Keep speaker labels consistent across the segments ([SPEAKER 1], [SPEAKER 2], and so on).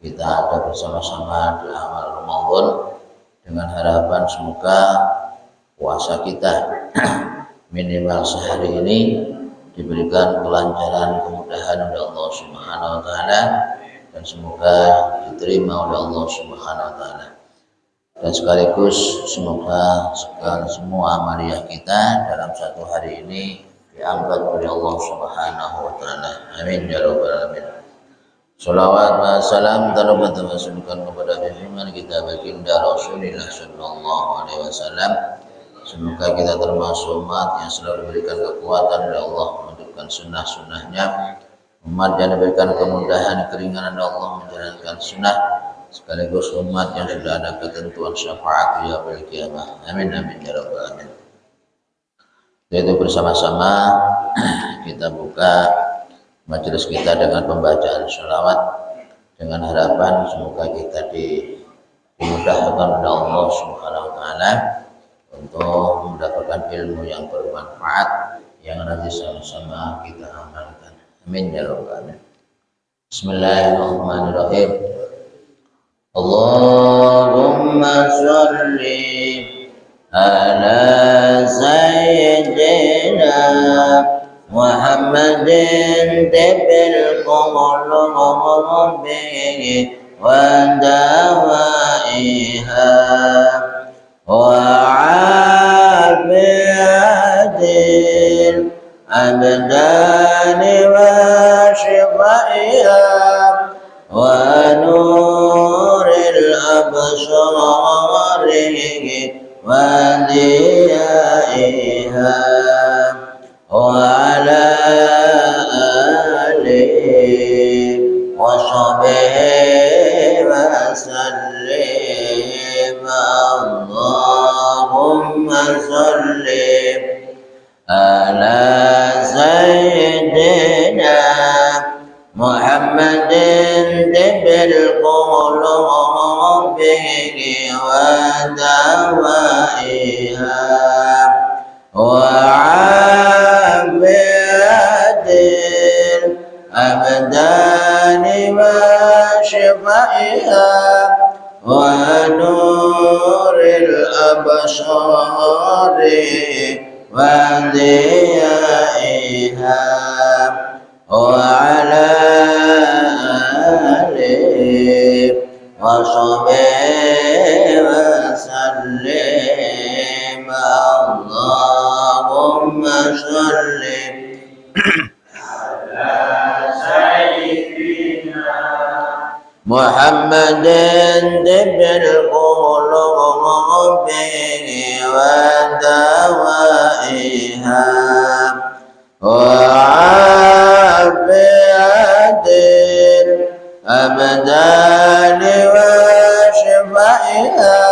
[SPEAKER 1] kita ada bersama-sama di awal Ramadan dengan harapan semoga puasa kita minimal sehari ini diberikan kelancaran, kemudahan oleh Allah Subhanahu wa taala dan semoga diterima oleh Allah Subhanahu wa taala. Dan sekaligus semoga segala semua amaliah kita dalam satu hari ini diangkat oleh Allah Subhanahu wa taala. Amin ya rabbal alamin. Salawat wa salam terwasulkan kepada pimpinan kita baginda Rasulullah sallallahu alaihi wasallam. Semoga kita termasuk umat yang selalu diberikan kekuatan oleh Allah menunjukkan sunnah-sunnahnya, umat yang diberikan kemudahan, keringanan oleh Allah menjalankan sunnah, sekaligus umat yang sudah ada ketentuan syafaat di yaumil qiyamah. Amin amin ya rabbal alamin. Yaitu bersama-sama kita buka majelis kita dengan pembacaan sholawat dengan harapan semoga kita dimudahkan oleh Allah Subhanahu wa taala untuk mendapatkan ilmu yang bermanfaat yang nanti sama-sama kita amalkan. Amin ya rabbal alamin. Bismillahirrahmanirrahim. Allahumma sholli ala sayyidina Muhammadin tibil qulubi wa dawaiha wa afiyatil abdani wa shifaiha wa nuril absari wa diyaiha وعلى آله وصحبه وسلم اللهم صل على سيدنا محمد طب القلوب ودوائها وعافية الأبدان وشفائها ونور الأبصار وضيائها وعلى آله وصحبه وسلم اللهم صل على سيدنا محمد طب القلوب ودوائها وعافية الأبدان وشفائها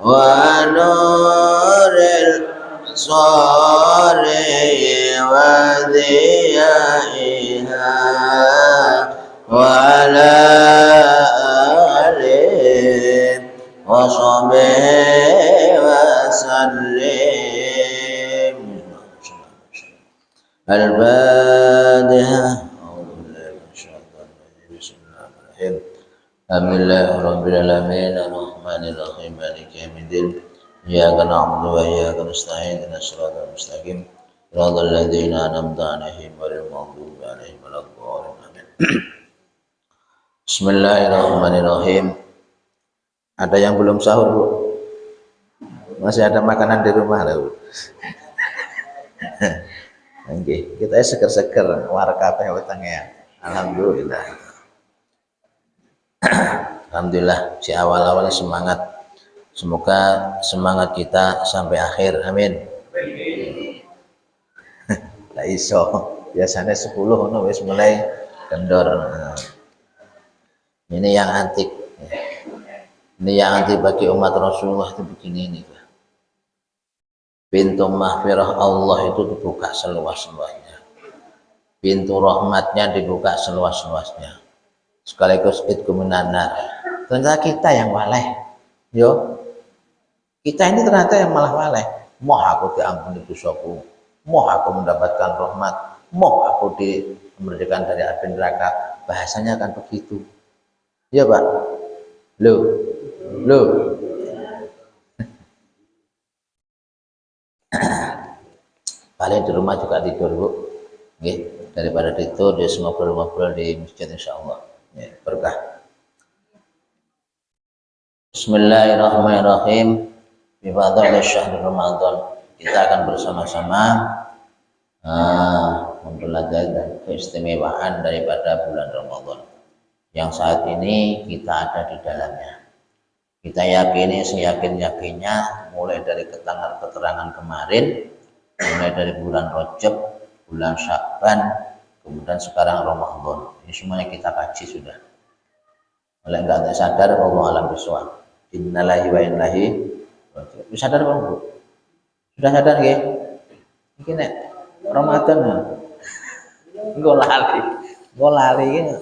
[SPEAKER 1] ونور الأبصار وضيائها وعلى آله وصحبه وسلم. الفاتحة. أعوذ بالله من الشيطان الرجيم. بسم الله الرحمن الرحيم. الحمد لله رب العالمين الرحمن الرحيم مالك يوم الدين إياك نعبد وإياك نستعين اهدنا الصراط المستقيم صراط الذين أنعمت عليهم غير المغضوب عليهم ولا الضالين آمين. Bismillahirrahmanirrahim. Ada yang belum sahur, Bu? Masih ada makanan di rumah, Bu? Oke, kita seger-seger warkapeh wetenge. Alhamdulillah. Alhamdulillah, si awal-awal semangat. Semoga semangat kita sampai akhir. Amin. Lah iso. Biasanya 10 ngono wis mulai kendor. Ini yang antik. Ini yang antik bagi umat Rasulullah itu begini ini. Pintu mahfirah Allah itu dibuka seluas-luasnya. Pintu rahmatnya dibuka seluas-luasnya. Sekaligus idku minanar. Ternyata kita yang waleh. Yo. Kita ini ternyata yang malah waleh. Mau aku diampuni dosaku. Mau aku mendapatkan rahmat. Mau aku dimerdekakan dari api neraka. Bahasanya akan begitu. Iya Pak. Lo, lo. Paling di rumah juga tidur Bu. Nggih, daripada tidur dia ngobrol-ngobrol di masjid insyaallah. Ya, berkah. Bismillahirrahmanirrahim. Bi fadhil syahr Ramadan. Kita akan bersama-sama mempelajari dan keistimewaan daripada bulan Ramadan yang saat ini kita ada di dalamnya. Kita yakini seyakin-yakinnya mulai dari keterangan kemarin, mulai dari bulan Rajab, bulan Sya'ban, kemudian sekarang Ramadan. Ini semuanya kita kaji sudah. Oleh enggak sadar Allah alam bisawab. Innalillahi wa inna ilaihi raji'un. Sadar Bang Bu? Sudah sadar nggih? Iki nek Ramadan engko lali. Engko lali iki.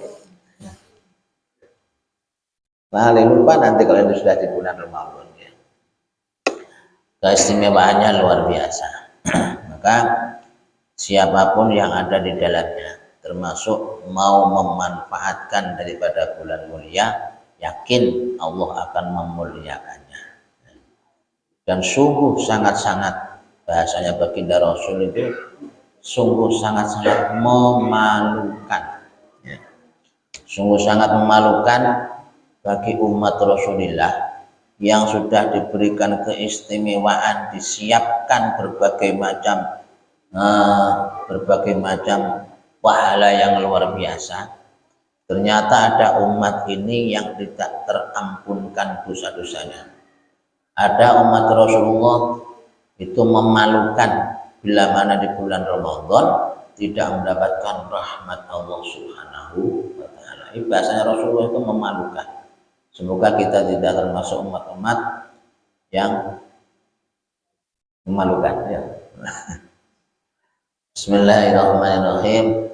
[SPEAKER 1] Lali lupa nanti kalau ini sudah di bulan Ramadan ya. Keistimewaannya luar biasa. Maka siapapun yang ada di dalamnya termasuk mau memanfaatkan daripada bulan mulia, yakin Allah akan memuliakannya. Dan sungguh sangat-sangat, bahasanya baginda Rasul itu sungguh sangat-sangat memalukan ya. Sungguh sangat memalukan bagi umat Rasulullah yang sudah diberikan keistimewaan, disiapkan berbagai macam pahala yang luar biasa. Ternyata ada umat ini yang tidak terampunkan dosa-dosanya. Ada umat Rasulullah itu memalukan bila mana di bulan Ramadan tidak mendapatkan rahmat Allah Subhanahu wa taala. Ini bahasanya Rasulullah itu memalukan. Semoga kita tidak termasuk umat-umat yang memalukan ya. Bismillahirrahmanirrahim.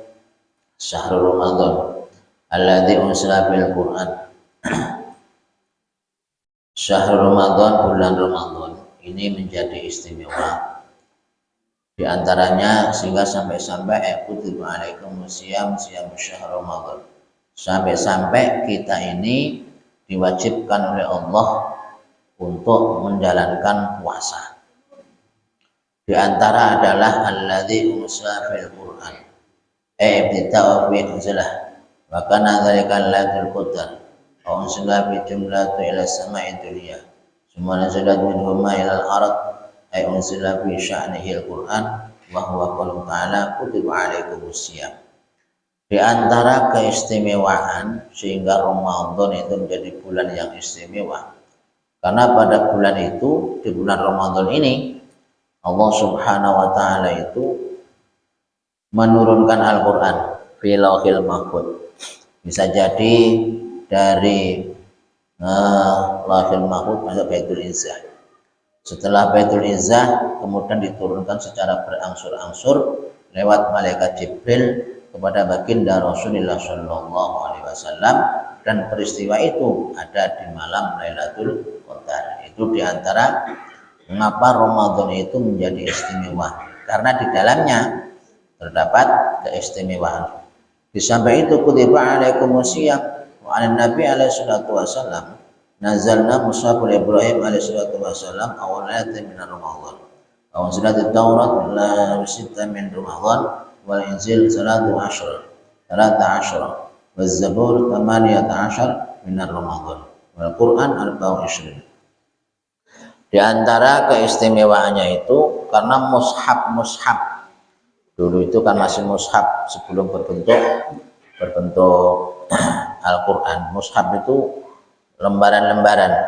[SPEAKER 1] Syahrul Ramadan alladzi unzila fil Qur'an. Syahrul Ramadan, bulan Ramadan ini menjadi istimewa. Di antaranya sehingga sampai-sampai kutiba alaikumus syiyam syahrul Ramadan. Sampai-sampai kita ini diwajibkan oleh Allah untuk menjalankan puasa. Di antara adalah alladzi unzila fil Qur'an. Ibtida'u fi unzilah wa kana dzalika lailatul qadar. Wa unzila fi jumlati ila sama'i dunya. Summa nazalat minhuma ila al-ard ay unzila fi sya'nihi al-Qur'an wa huwa qaulu ta'ala kutiba alaikumus syiyam. Di antara keistimewaan sehingga Ramadan itu menjadi bulan yang istimewa karena pada bulan itu, di bulan Ramadan ini Allah Subhanahu wa taala itu menurunkan Al-Qur'an fi lauhil mahfuz. Bisa jadi dari lauhil mahfuz masuk Baitul Izzah. Setelah Baitul Izzah kemudian diturunkan secara berangsur-angsur lewat malaikat Jibril kepada baginda Rasulullah Shallallahu Alaihi Wasallam, dan peristiwa itu ada di malam Lailatul Qadar. Itu diantara mengapa Ramadan itu menjadi istimewa, karena di dalamnya terdapat keistimewaan. Di samping itu kutiba alaikumus syiyam wa 'alan nabi alaihi salatu wasallam nazalna mushaf Ibrahim alaihi salatu wasallam awal ayat min Ramadan. Wa unzilat at-Taurat la sitta min Ramadan wal Injil 13 wal Zabur 18 min Ramadan wal Quran 24. Di antara keistimewaannya itu karena mushaf dulu itu kan masih mushaf sebelum berbentuk Al-Quran. Mushaf itu lembaran-lembaran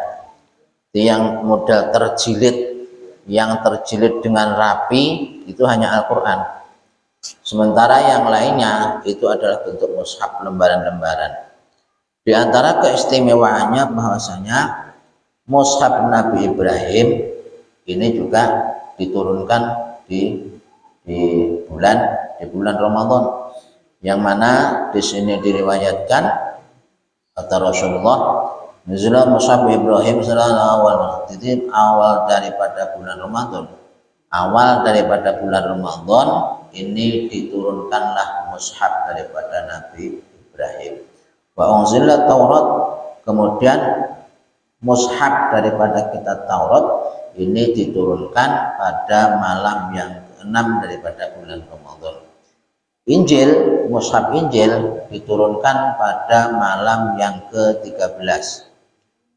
[SPEAKER 1] yang model terjilid, yang terjilid dengan rapi itu hanya Al-Quran. Sementara yang lainnya itu adalah bentuk mushaf lembaran-lembaran. Di antara keistimewaannya bahwasanya mushaf Nabi Ibrahim ini juga diturunkan di bulan Ramadan, yang mana di sini diriwayatkan kata Rasulullah nuzul mushaf Ibrahim awal daripada bulan Ramadan. Awal daripada bulan Ramadan ini diturunkanlah mushaf daripada Nabi Ibrahim. Wa unzilat Taurat Kemudian mushaf daripada kitab Taurat ini diturunkan pada malam yang ke-6 daripada bulan Ramadan. Injil, mushaf Injil diturunkan pada malam yang ke-13.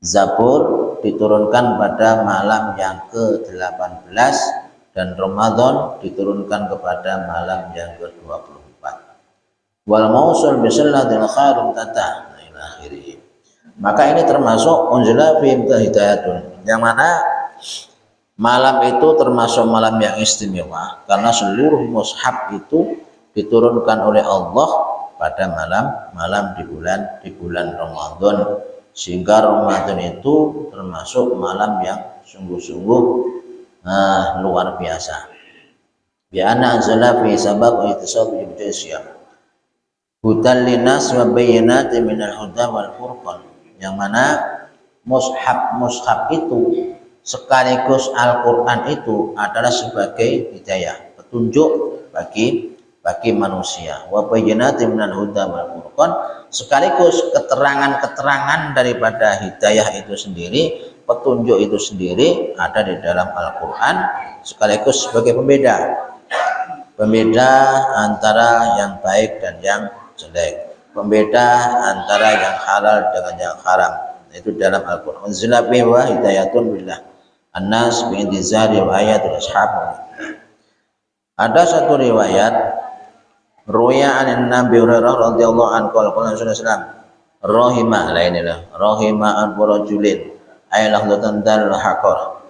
[SPEAKER 1] Zabur diturunkan pada malam yang ke-18 dan Ramadan diturunkan kepada malam yang ke-24. Wal mausul bisallatil kharum tata ila akhirih. Maka ini termasuk unzila fi hidayatun, yang mana malam itu termasuk malam yang istimewa karena seluruh mushaf itu diturunkan oleh Allah pada malam di bulan Ramadan, sehingga Ramadan itu termasuk malam yang sungguh-sungguh luar biasa. Bi anna anzala fi sabab ittisab bi syam hudan linas wa bayyinatin minal huda wal furqan, yang mana mushaf itu sekaligus Al-Quran itu adalah sebagai hidayah, petunjuk bagi manusia. Wa bayyinatin minal huda wal furqan, sekaligus keterangan-keterangan daripada hidayah itu sendiri, petunjuk itu sendiri ada di dalam Al-Quran, sekaligus sebagai pembeda antara yang baik dan yang jelek, pembeda antara yang halal dengan yang haram. Itu dalam Al-Quran. Unzila bihi wa hidayatun billah annas bi intizari wa ayatul ashab. Ada satu riwayat ruya an Nabi Hurairah radhiyallahu anhu qala qala sallallahu rahimah lainillah rahimah an rajulin ay lahdatan dal haqar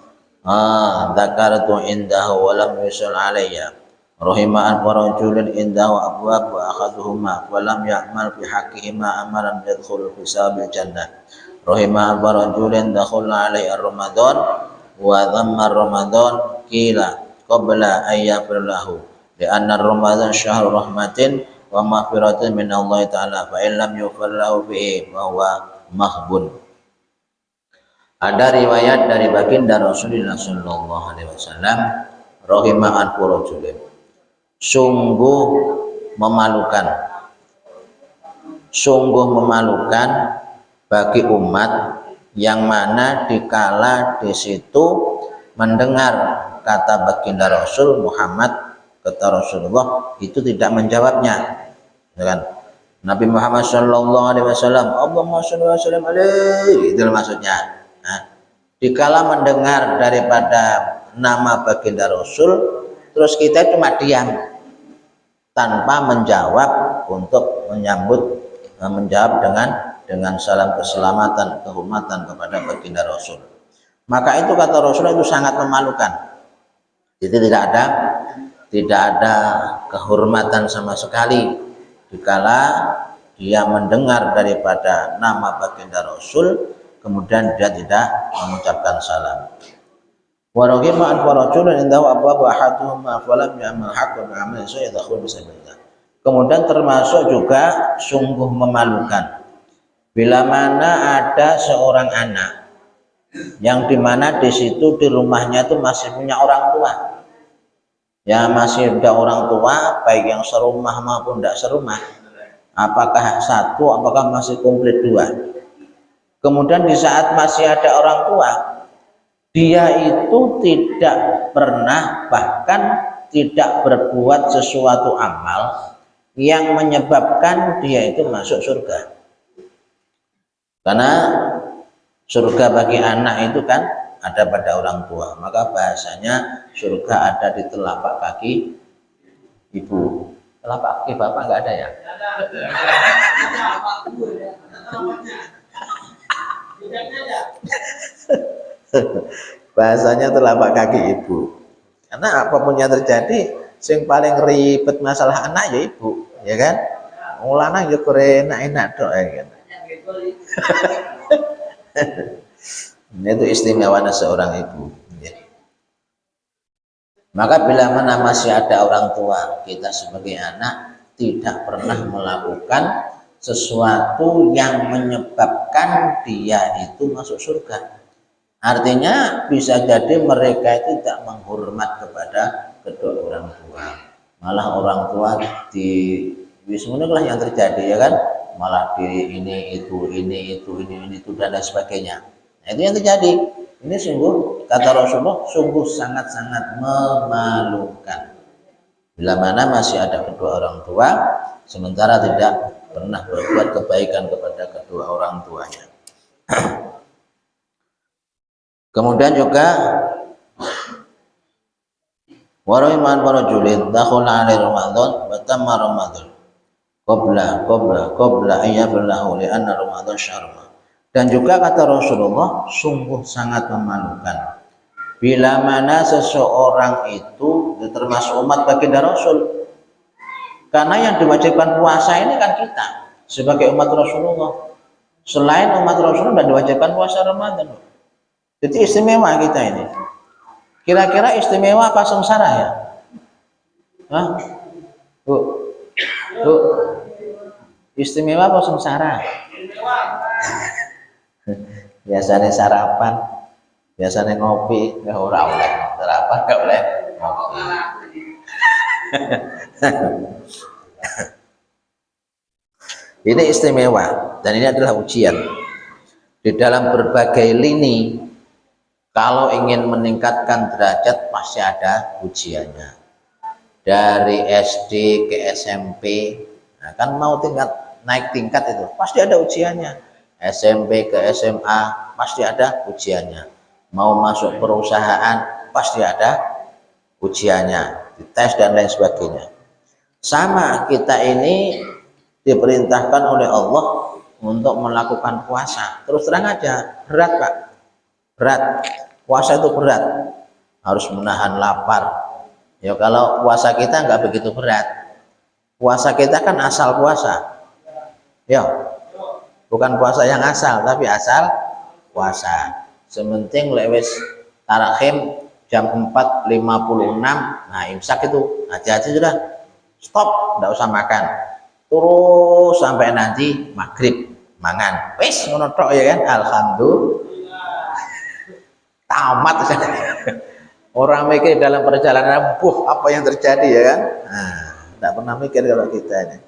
[SPEAKER 1] dzakartu indahu wa lam yusul alayya rahimah an rajulin indahu abwab wa akhaduhuma wa lam ya'mal fi haqqihima amalan yadkhulu fi sabil jannah rahimah an rajulin dakhala alayhi ramadan wa dhamma ramadan qila qabla ayyafir lahu li'anna Ramadan syahrul rahmatin wa maghfiratin min Allah ta'ala fa in lam yughfar lahu bihi fa huwa mahbun. Ada riwayat dari baginda Rasulullah sallallahu alaihi wasallam rahima'an rajulin, sungguh memalukan bagi umat yang mana dikala di situ mendengar kata baginda Rasul Muhammad, kata Rasulullah itu tidak menjawabnya, kan? Nabi Muhammad sallallahu alaihi wasallam, Allahumma shalli wa sallim alaihi, itu maksudnya. Dikala mendengar daripada nama baginda Rasul, terus kita cuma diam tanpa menjawab untuk menjawab dengan salam keselamatan, kehormatan kepada baginda Rasul. Maka itu kata Rasulullah itu sangat memalukan. Jadi tidak ada kehormatan sama sekali dikala dia mendengar daripada nama baginda Rasul kemudian dia tidak mengucapkan salam. Wa raghima an farajulun indahu abwaab ahaduhuma falam ya'mal haqqan amal sayadkhul bisabilillah. Kemudian termasuk juga sungguh memalukan bila mana ada seorang anak yang dimana di situ di rumahnya itu masih punya orang tua. Ya, masih ada orang tua, baik yang serumah maupun tidak serumah. Apakah satu, apakah masih komplit dua. Kemudian di saat masih ada orang tua, dia itu tidak pernah, bahkan tidak berbuat sesuatu amal yang menyebabkan dia itu masuk surga. Karena surga bagi anak itu kan ada pada orang tua, maka bahasanya surga ada di telapak kaki ibu. Telapak kaki bapak nggak ada ya? Bahasanya telapak kaki ibu. Karena apapun yang terjadi, yang paling ribet masalah anak ya ibu, ya kan? Ulana ya enak-enak dok, ya kan? Itu istimewanya seorang ibu. Maka bila mana masih ada orang tua, kita sebagai anak tidak pernah melakukan sesuatu yang menyebabkan dia itu masuk surga. Artinya bisa jadi mereka itu tidak menghormat kepada kedua orang tua. Malah orang tua di wismuniklah yang terjadi, ya kan? malah diri ini itu dan lain sebagainya. Nah, itu yang terjadi. Ini sungguh kata Rasulullah sungguh sangat-sangat memalukan. Bila mana masih ada kedua orang tua sementara tidak pernah berbuat kebaikan kepada kedua orang tuanya. Kemudian juga warawiman para julid dakhula alai Ramadan wa tamma Ramadan qabla ayyafallahu li anna Ramadan syahr. Dan juga kata Rasulullah sungguh sangat memalukan bila mana seseorang itu termasuk umat baginda Rasul, karena yang diwajibkan puasa ini kan kita sebagai umat Rasulullah. Selain umat Rasulullah dan diwajibkan puasa Ramadan. Jadi istimewa kita ini. Kira-kira istimewa apa sengsara ya? Hah? Bu, istimewa apa sengsara? Biasanya sarapan, biasanya ngopi, nggak oleh sarapan, nggak boleh ngopi. Ini istimewa dan ini adalah ujian di dalam berbagai lini. Kalau ingin meningkatkan derajat pasti ada ujiannya. Dari SD ke SMP, nah kan mau naik tingkat itu pasti ada ujiannya. SMP ke SMA pasti ada ujiannya. Mau masuk perusahaan pasti ada ujiannya, dites dan lain sebagainya. Sama kita ini diperintahkan oleh Allah untuk melakukan puasa. Terus terang aja, berat Pak, berat. Puasa itu berat, harus menahan lapar. Ya kalau puasa kita nggak begitu berat. Puasa kita kan asal puasa. Ya, bukan puasa yang asal, tapi asal puasa. Sementing lewes tarakhim jam 4.56, nah imsak itu hati-hati sudah, stop, nggak usah makan. Terus sampai nanti maghrib mangan. Wis ngono tok ya kan, alhamdulillah. Tamat. Orang mikir dalam perjalanan, apa yang terjadi ya kan? Nah, tidak pernah mikir kalau kita ini.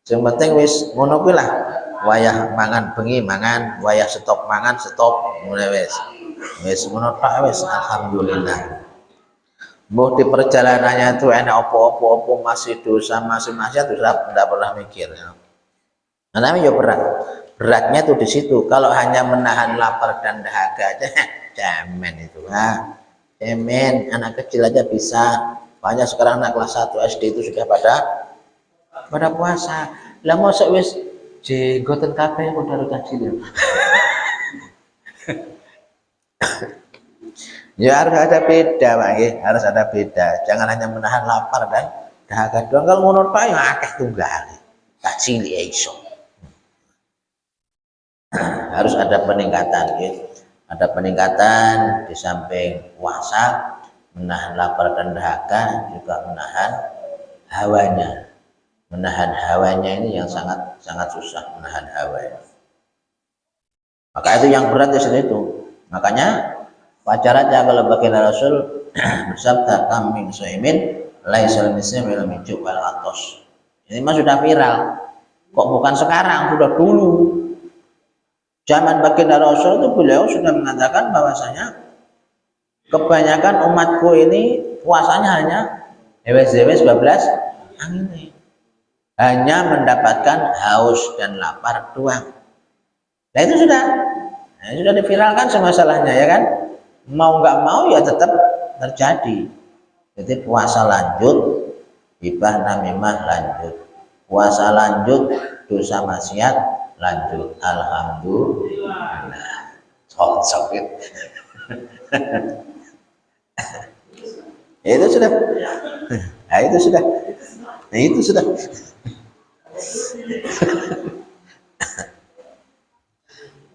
[SPEAKER 1] Yang penting wis ngono kuwi lah. Wayah mangan bengi mangan, wayah stop mangan stop, mulai wis. Wis ngono tok wis alhamdulillah. Mbah di perjalanannya itu enak opo-opo masih dosa, masih maksiat tidak pernah mikir. Nah, namanya ya berat. Beratnya tuh di situ. Kalau hanya menahan lapar dan dahaga aja, cemen itu. Nah, cemen, anak kecil aja bisa. Banyak sekarang anak kelas 1 SD itu sudah pada puasa. Lah mosok wis jenggoten kabeh udah kecil. Ya harus ada beda, Pak. Harus ada beda. Jangan hanya menahan lapar dan dahaga doang. Kalau menurut Pak, ya akeh tunggal. Tak cilik iso. Harus ada peningkatan, gitu. Ada peningkatan di samping puasa, menahan lapar dan dahaga, juga menahan hawanya. Menahan hawanya ini yang sangat susah, menahan hawanya. Maka itu yang berat di sini itu. Makanya wajar aja kalau baginda Rasul bersabda kami suimin laisal muslim wal minjuk wal atos. Ini mah sudah viral. Kok bukan sekarang, sudah dulu. Zaman baginda Rasul itu beliau sudah mengatakan bahwasanya kebanyakan umatku ini puasanya hanya dewes-dewes 12 ini. Hanya mendapatkan haus dan lapar doang. Nah itu sudah diviralkan semasalahnya ya kan. Mau nggak mau ya tetap terjadi. Jadi puasa lanjut, hibah namimah lanjut, puasa lanjut, dosa maksiat lanjut. Alhamdulillah. Sakit. Itu sudah. Nah, itu sudah. Nah, itu sudah.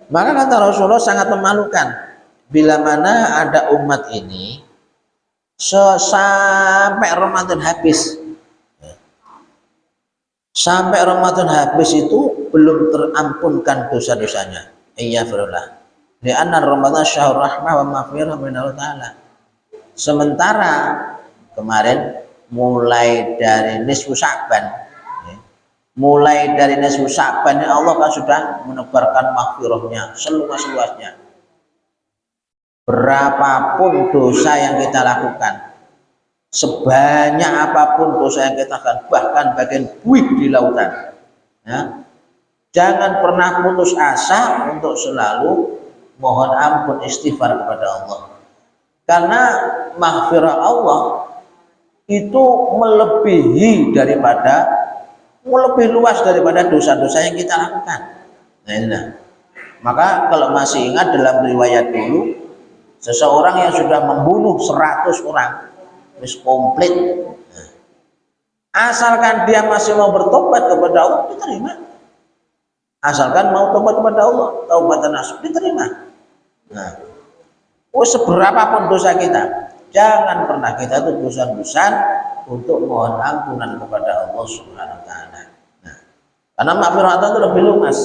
[SPEAKER 1] Maka kata Rasulullah sangat memalukan. Bila mana ada umat ini sampai Ramadan habis, sampai Ramadan habis itu belum terampunkan dosa-dosanya. Iya firullah. Li'anna Ramadan syahrul rahmah wa maghfirah min Allah Ta'ala. Sementara kemarin mulai dari nisfu Sya'ban, mulai dari nisfu Sya'ban Allah kan sudah menebarkan maghfirahnya seluas-luasnya. Berapapun dosa yang kita lakukan, sebanyak apapun dosa yang kita lakukan, bahkan bagian buih di lautan, ya, jangan pernah putus asa untuk selalu mohon ampun istighfar kepada Allah, karena maghfirah Allah itu melebihi daripada lebih luas daripada dosa-dosa yang kita lakukan. Nah, maka kalau masih ingat dalam riwayat dulu, seseorang yang sudah membunuh 100 orang, wis komplit. Nah, asalkan dia masih mau bertobat kepada Allah, diterima. Asalkan mau tobat kepada Allah, taubatan nasuh, diterima. Nah, seberapapun dosa kita, jangan pernah kita itu bosan-bosan untuk mohon ampunan kepada Allah Subhanahu wa taala. Nah, karena maghfirah Allah itu lebih luas.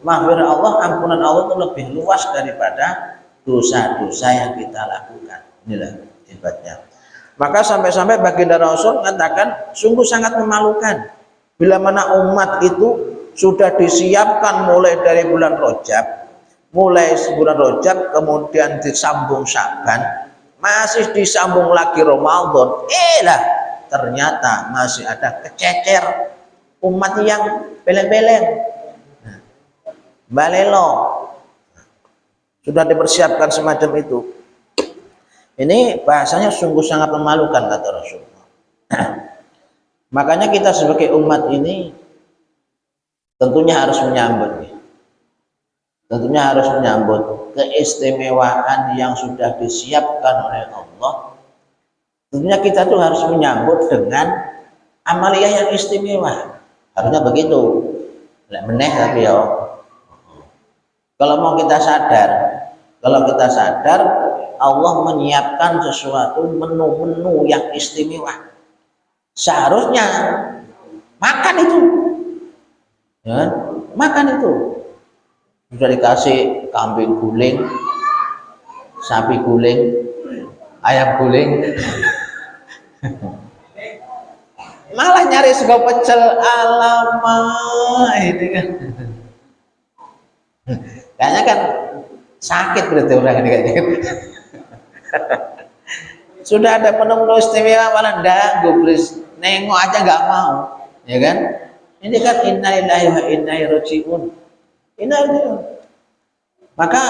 [SPEAKER 1] Maghfirah Allah, ampunan Allah itu lebih luas daripada dosa-dosa yang kita lakukan. Inilah hebatnya. Maka sampai-sampai baginda Rasul mengatakan sungguh sangat memalukan bila mana umat itu sudah disiapkan mulai dari bulan Rajab, mulai bulan Rajab kemudian disambung Sya'ban, masih disambung lagi Ramadan. Ternyata masih ada kececer umat yang beleng-beleng, balelo. Sudah dipersiapkan semacam itu. Ini bahasanya sungguh sangat memalukan kata Rasulullah. Makanya kita sebagai umat ini tentunya harus menyambut, keistimewaan yang sudah disiapkan oleh Allah. Tentunya kita tuh harus menyambut dengan amaliyah yang istimewa. Harusnya begitu. Meneh tapi ya. Kalau kita sadar, Allah menyiapkan sesuatu menu-menu yang istimewa. Seharusnya makan itu. Ya, makan itu. Sudah dikasih kambing guling, sapi guling, ayam guling. Malah nyari sego pecel, alamak ini kan. Kayaknya kan sakit berarti orang ini kayaknya. Sudah ada penuh istimewa malah ndak gubris, nengok aja nggak mau, ya kan? Ini kan innalillahi wa inna ilaihi rajiun. Maka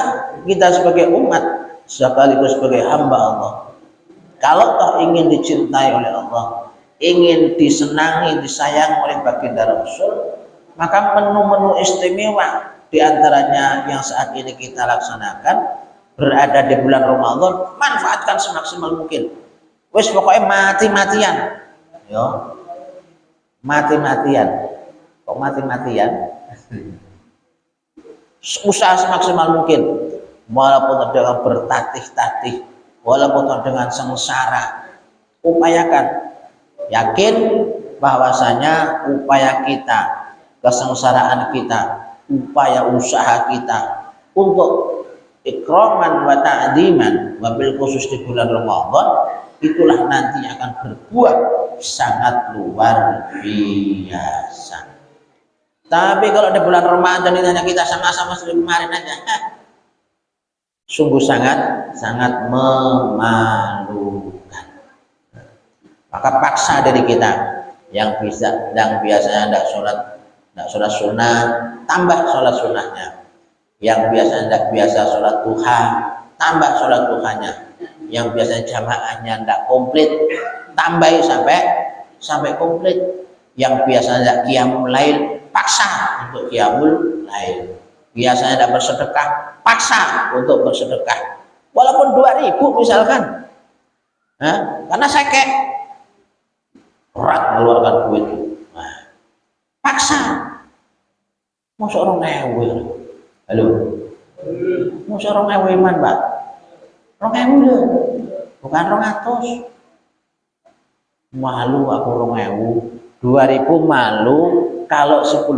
[SPEAKER 1] kita sebagai umat sekaligus sebagai hamba Allah, kalau toh ingin dicintai oleh Allah, ingin disenangi, disayang oleh baginda Rasul, maka menu-menu istimewa diantaranya yang saat ini kita laksanakan berada di bulan Ramadan, manfaatkan semaksimal mungkin. Wes pokoknya mati-matian, yo, mati-matian. Kok mati-matian? Usaha semaksimal mungkin, walaupun dengan bertatih-tatih, walaupun dengan sengsara, upayakan. Yakin bahwasanya upaya kita, kesengsaraan kita, upaya usaha kita untuk ikraman wa ta'diman, wabil khusus di bulan Ramadan, itulah nanti akan berbuah sangat luar biasa. Tapi kalau di bulan Ramadan ini hanya kita sama-sama seperti kemarin aja, sungguh sangat memalukan. Maka paksa dari kita yang biasanya tidak sholat sunnah, tambah sholat sunnahnya. Yang biasanya tidak biasa sholat duha, tambah sholat duhanya. Yang biasanya jamaahnya tidak komplit, tambahi sampai komplit. Yang biasanya tidak qiyamul lail, paksa untuk qiyamul lail. Biasanya tidak bersedekah, paksa untuk bersedekah. Walaupun 2.000 misalkan, karena saya kayak berat mengeluarkan duit, paksa. Mau seorang ngewe, halo, mau seorang ngewe man pak, orang ngewe loh, bukan 200. Malu aku orang ngewe, 2.000 malu, kalau 10.000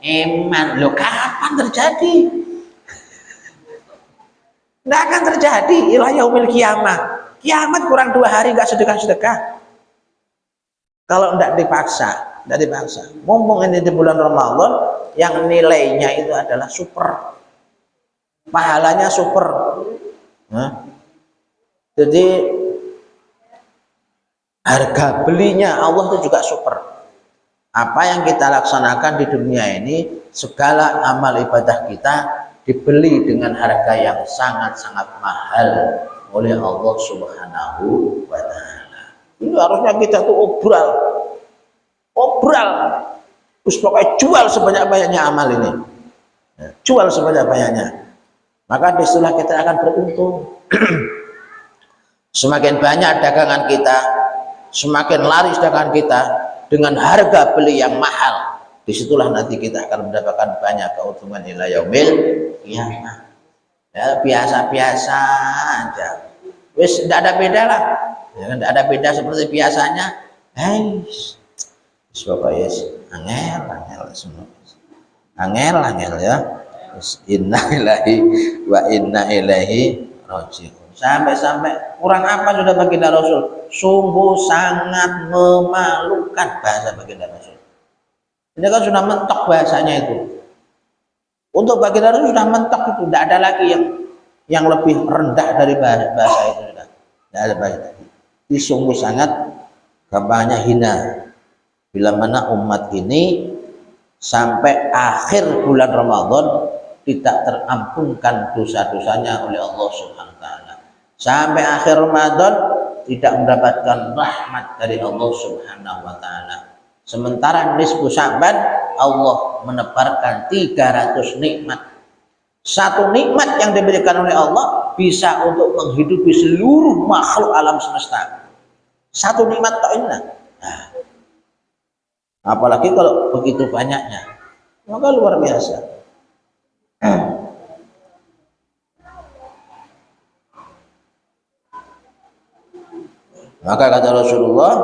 [SPEAKER 1] eman. Loh kapan terjadi? Nggak akan terjadi. Ila yaumil kiamah, kiamat kurang 2 hari nggak sedekah-sedekah kalau nggak dipaksa. tidak dipaksa. Mumpung ini di bulan Ramadan yang nilainya itu adalah super, pahalanya super. Jadi harga belinya Allah itu juga super. Apa yang kita laksanakan di dunia ini, segala amal ibadah kita dibeli dengan harga yang sangat-sangat mahal oleh Allah Subhanahu wa Ta'ala. Ini harusnya kita tuh obral, terus pokoknya jual sebanyak-banyaknya amal ini, jual sebanyak-banyaknya, maka disitulah kita akan beruntung. Semakin banyak dagangan kita, semakin laris dagangan kita dengan harga beli yang mahal, disitulah nanti kita akan mendapatkan banyak keuntungan ila yaumil qiyamah. Ya, biasa-biasa aja, wis tidak ada beda lah, ya, tidak ada beda seperti biasanya. Pokoknya angel ya. Inna ilahi wa inna ilaihi raji'un. Sampai kurang apa sudah baginda Rasul, sungguh sangat memalukan bahasa baginda Rasul. Ini kan sudah mentok bahasanya itu. Untuk baginda Rasul sudah mentok itu, tidak ada lagi yang lebih rendah dari bahasa itu sudah. Tidak ada bahasa lagi. Ini sungguh sangat gampangnya hina. Bila mana umat ini sampai akhir bulan Ramadan tidak terampunkan dosa-dosanya oleh Allah Subhanahu wa Ta'ala. Sampai akhir Ramadan tidak mendapatkan rahmat dari Allah Subhanahu wa Ta'ala. Sementara nisfu Sya'ban Allah menebarkan 300 nikmat. Satu nikmat yang diberikan oleh Allah bisa untuk menghidupi seluruh makhluk alam semesta. Satu nikmat ta'inna. Nah, apalagi kalau begitu banyaknya, maka luar biasa. Maka kata Rasulullah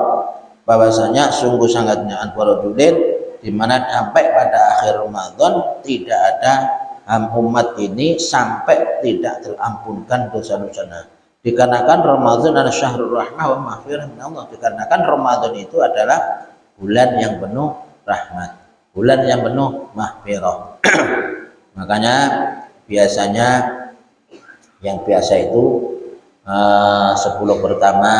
[SPEAKER 1] bahwasanya sungguh sangatnya anfarudulin, di mana sampai pada akhir Ramadan tidak ada umat ini sampai tidak terampunkan dosa-dosanya. Dikarenakan Ramadan adalah syahrul rahmah wa maghfirah min Allah. Dikarenakan Ramadan itu adalah bulan yang penuh rahmat, bulan yang penuh maghfirah. Makanya biasanya yang biasa itu 10 pertama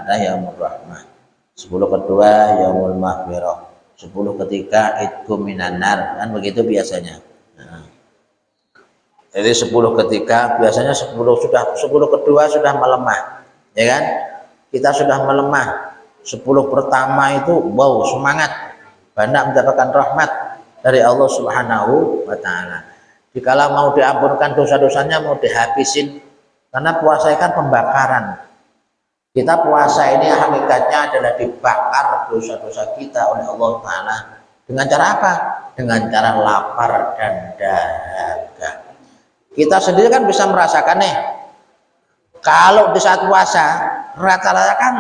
[SPEAKER 1] ada yaumul rahmah, 10 kedua yaumul maghfirah, 10 ketiga idku minan nar, kan begitu biasanya. Jadi 10 ketiga biasanya 10 kedua sudah melemah, ya kan? Kita sudah melemah. 10 pertama itu wow semangat, banyak mendapatkan rahmat dari Allah Subhanahu wa Ta'ala. Dikala mau diampunkan dosa-dosanya, mau dihabisin, karena puasa kan pembakaran. Kita puasa ini hakikatnya adalah dibakar dosa-dosa kita oleh Allah Ta'ala. Dengan cara apa? Dengan cara lapar dan dahaga. Kita sendiri kan bisa merasakan nih, kalau di saat puasa rata-rata kan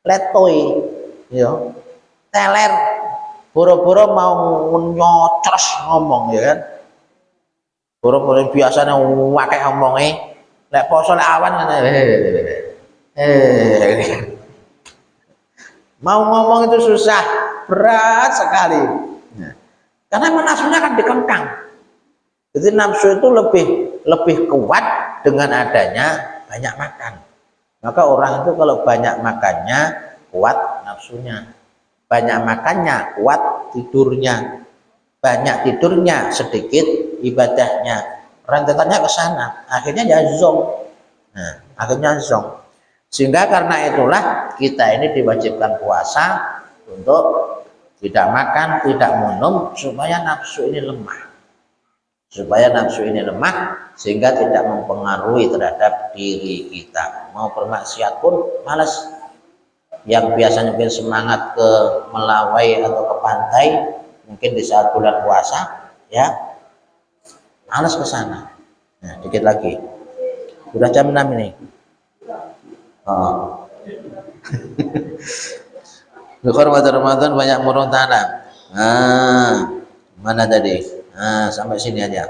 [SPEAKER 1] letoy, yo, teler, boro-boro mau nyocros ngomong, ya kan? Boro-boro biasanya wakai ngomongnya, lek poso lek awan kan, mau ngomong itu susah, berat sekali, karena nafsunya kan dikengkang. Jadi nafsu itu lebih kuat dengan adanya banyak makan. Maka orang itu kalau banyak makannya kuat nafsunya, banyak makannya kuat tidurnya, banyak tidurnya sedikit ibadahnya. Rentetannya ke sana, akhirnya ya zong. Nah, akhirnya zong. Sehingga karena itulah kita ini diwajibkan puasa untuk tidak makan, tidak minum, supaya nafsu ini lemah. Sehingga tidak mempengaruhi terhadap diri kita. Mau bermaksiat pun malas. Yang biasanya mungkin semangat ke melawai atau ke pantai, mungkin di saat bulan puasa, ya malas ke sana. Nah, dikit lagi. Sudah jam 6 ini. Oh. Ramadan banyak murung tanah. Mana tadi? Sampai sini aja.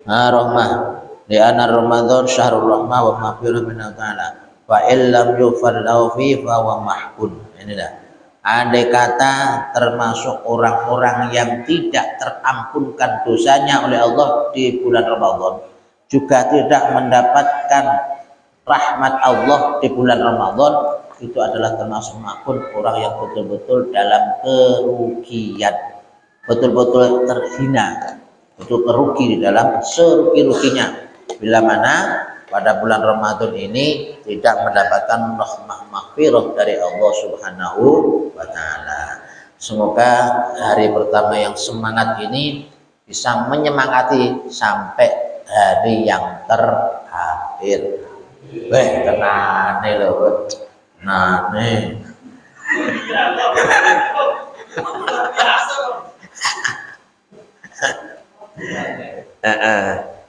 [SPEAKER 1] Rahmah li anna Ramadan syahrul rahmah wa maghfirah min Allah Ta'ala. Fa illam yufar lahu fi fa huwa mahkun. Ini dah. andai kata termasuk orang-orang yang tidak terampunkan dosanya oleh Allah di bulan Ramadan, juga tidak mendapatkan rahmat Allah di bulan Ramadan, itu adalah termasuk makhluk orang yang betul-betul dalam kerugian, betul-betul terhina, betul kerugi di dalam serugi-ruginya. Bila mana pada bulan Ramadan ini tidak mendapatkan rahmah maghfirah dari Allah Subhanahu wa taala. Semoga hari pertama yang semangat ini bisa menyemangati sampai hari yang terakhir. Weh, tenane lho. Nah, nih.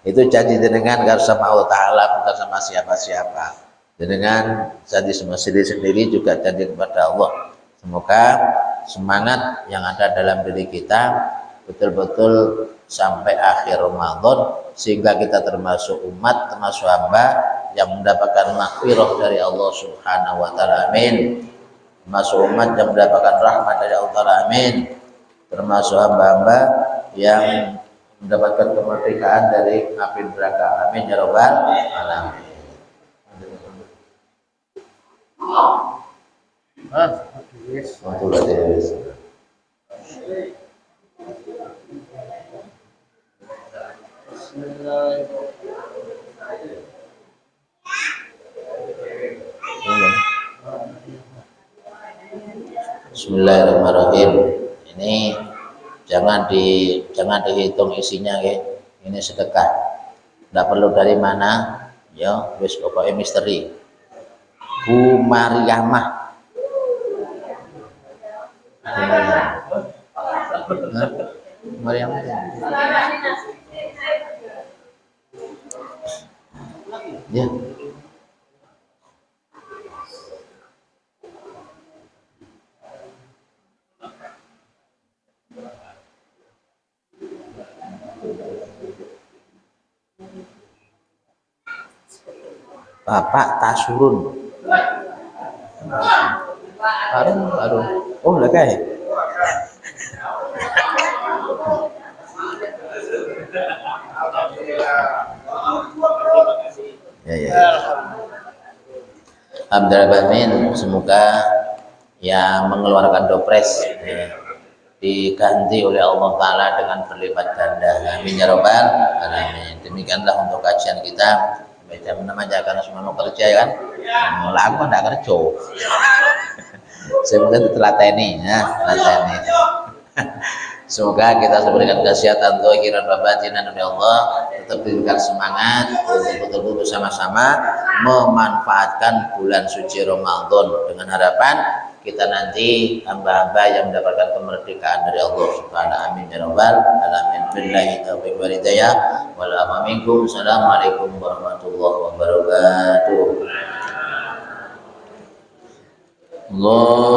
[SPEAKER 1] Itu janji jenengan karo sama Allah Ta'ala, bukan sama siapa-siapa. Jenengan janji sama diri sendiri juga janji kepada Allah. Semoga semangat yang ada dalam diri kita betul-betul sampai akhir Ramadan, sehingga kita termasuk umat, termasuk hamba yang mendapatkan maghfirah dari Allah Subhanahu wa taala. Amin. Termasuk umat yang mendapatkan rahmat dari Allah Ta'ala. Amin. Termasuk hamba-hamba yang mendapatkan kemerdekaan dari api neraka. Amin ya rabbal alamin. Bismillahirrahmanirrahim. Ini jangan dihitung isinya ya. Ini sedekah. Tidak perlu dari mana, ya, wis pokoknya misteri. Bu Mariamah. Mariamah. Ya. Bapak Tasurun. Harun. Oh, lah kae. Ya. Alhamdulillah, semoga yang mengeluarkan dopres diganti oleh Allah Ta'ala dengan berlipat ganda. Amin ya rabbal alamin. Demikianlah untuk kajian kita. Jam 6 aja karena semua mau kerja kan. Lah aku kan enggak kerja. Semoga ditelateni ya, telateni. Semoga kita diberikan kesehatan zahiran wa batinan oleh Allah, tetap diberikan semangat untuk betul-betul bersama-sama memanfaatkan bulan suci Ramadan dengan harapan kita nanti hamba-hamba yang mendapatkan kemerdekaan dari Allah Subhanahu. Amin ya rabbal alamin. Billahi taufiq wal hidayah wal afa minkum. Assalamualaikum warahmatullahi wabarakatuh. Allah